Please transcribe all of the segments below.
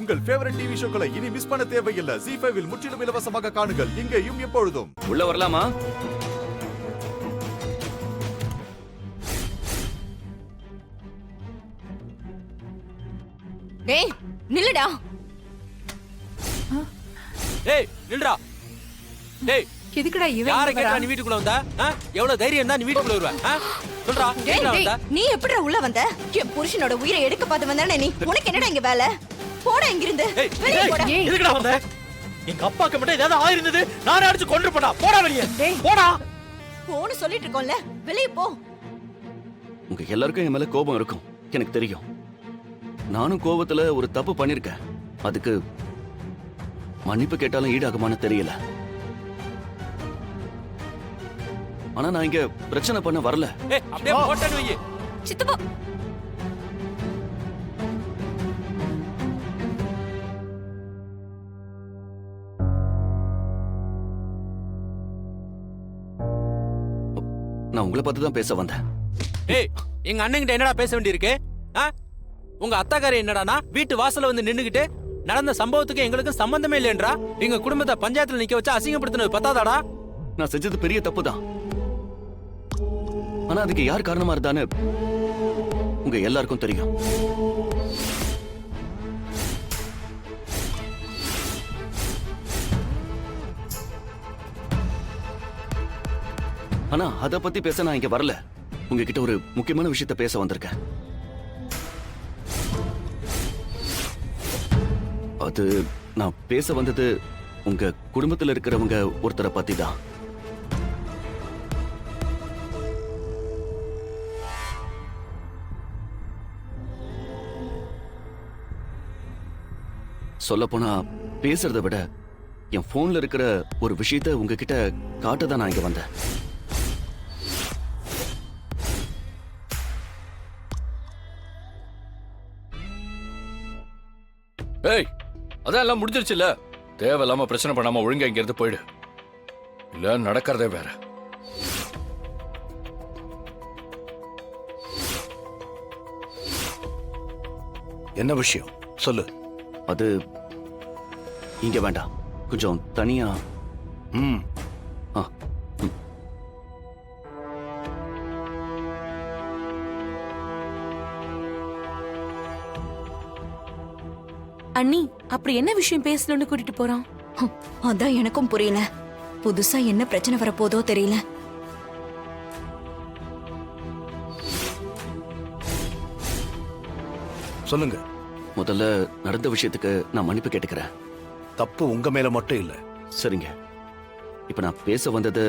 உங்கள் favourite TV ஷோக்களை இனி miss பண்ண தேவையில்லை. ZEE5 இல் முற்றிலும் இலவசமாக காணுங்கள். இங்கேயும் எப்பொழுதும். உள்ள வரலாமா? டேய் நில்லுடா. டேய் நில்லுடா. டேய் எதுக்குடா இவன் யாரை இங்க கேட்டா வரா? நீ வீட்டுக்குள்ள வந்த? எவ்வளவு தைரியம் இருந்தா நீ வீட்டுக்குள்ள வருவ? சொல்றா டேய் எங்கடா டேய், வந்த? நீ எப்படிடா உள்ள வந்த? என் புருஷனோட உயிரை எடுக்க பார்த்து வந்தானே நீ. உனக்கு என்னடா இங்க வேலை? போடா இங்க இருந்து. ஏய், வெளிய ஏய், போடா. ஏய், எதுக்குடா வந்த? எங்க அப்பாக்கு மட்டும் ஏதாவது ஆயிருந்தது நானே அடிச்சு கொன்றுப்படா. போடா வெளியே. டேய். போடா. போன்னு சொல்லிட்டு இருக்கோம்ல. வெளிய போ. உங்க எல்லாருக்கும் என் மேல கோபம் இருக்கும், எனக்கு தெரியும். நானும் கோபத்துல ஒரு தப்பு பண்ணிருக்கேன். அதுக்கு மன்னிப்பு கேட்டாலும் ஈடாகுமான்னு தெரியல. ஆனா நான் இங்க பிரச்சனை பண்ண வரல. ஏய் அப்படியே போட்டேன்னு வை. சித்தப்பா. நான் உங்களை பார்த்து தான் பேச வந்தேன். ஏய் எங்க அண்ணன்கிட்ட என்னடா பேச வேண்டியிருக்கு? உங்க அத்தாக்காரி என்னடானா வீட்டு வாசல்ல வந்து நின்னுகிட்டு நடந்த சம்பவத்துக்கு எங்களுக்கு சம்பந்தமே இல்லையன்றா. எங்க குடும்பத்தை பஞ்சாயத்துல நிக்க வச்சு அசிங்கப்படுத்தினது பத்தாதாடா? நான் செஞ்சது பெரிய தப்பு தான். ஆனா அதுக்கு யார் காரணமா இருந்தான்னு உங்க எல்லாருக்கும் தெரியும். ஆனா அத பத்தி பேச நான் இங்க வரல. உங்ககிட்ட ஒரு முக்கியமான விஷயத்த பேச வந்திருக்கேன். அது நான் பேச வந்தது உங்க குடும்பத்துல இருக்கிறவங்க ஒருத்தரை பத்தி தான். சொல்லப்போனா பேசுறதை விட என் போன்ல இருக்கிற ஒரு விஷயத்த உங்ககிட்ட காட்டதான் நான் இங்க வந்தேன். ஏய் அதான் எல்லாம் முடிஞ்சிருச்சுல்ல. தேவையில்லாம பிரச்சனை பண்ணாம ஒழுங்கா இங்க இருந்து போயிடு. இல்ல நடக்கிறதே வேற. என்ன விஷயம் சொல்லு. அது இங்க வேண்டாம், கொஞ்சம் தனியா. ம். ஆ, ம். அண்ணி அப்படி என்ன விஷயம் பேசணும்னு கூட்டிட்டு போறான்? அதான் எனக்கும் புரியல. புதுசா என்ன பிரச்சனை வரப்போதோ தெரியல. சொல்லுங்க. முதல்ல நடந்த விஷயத்துக்கு நான் மன்னிப்பு கேட்டுக்கிறேன். தப்பு உங்க மேல மட்டும் இல்ல. சரிங்க. இப்ப நான் பேச வந்தது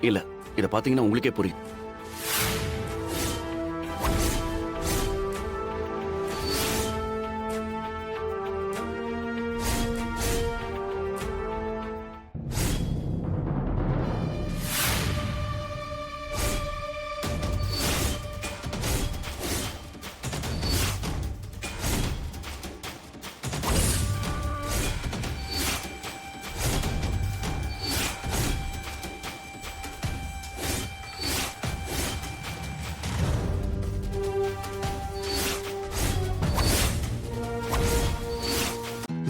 இல்ல, இத பாத்தீங்கன்னா உங்களுக்கே புரியும்.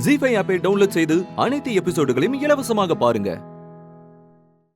ZEE5 ஆப்பை டவுன்லோட் செய்து அனைத்து எபிசோடுகளையும் இலவசமாக பாருங்க.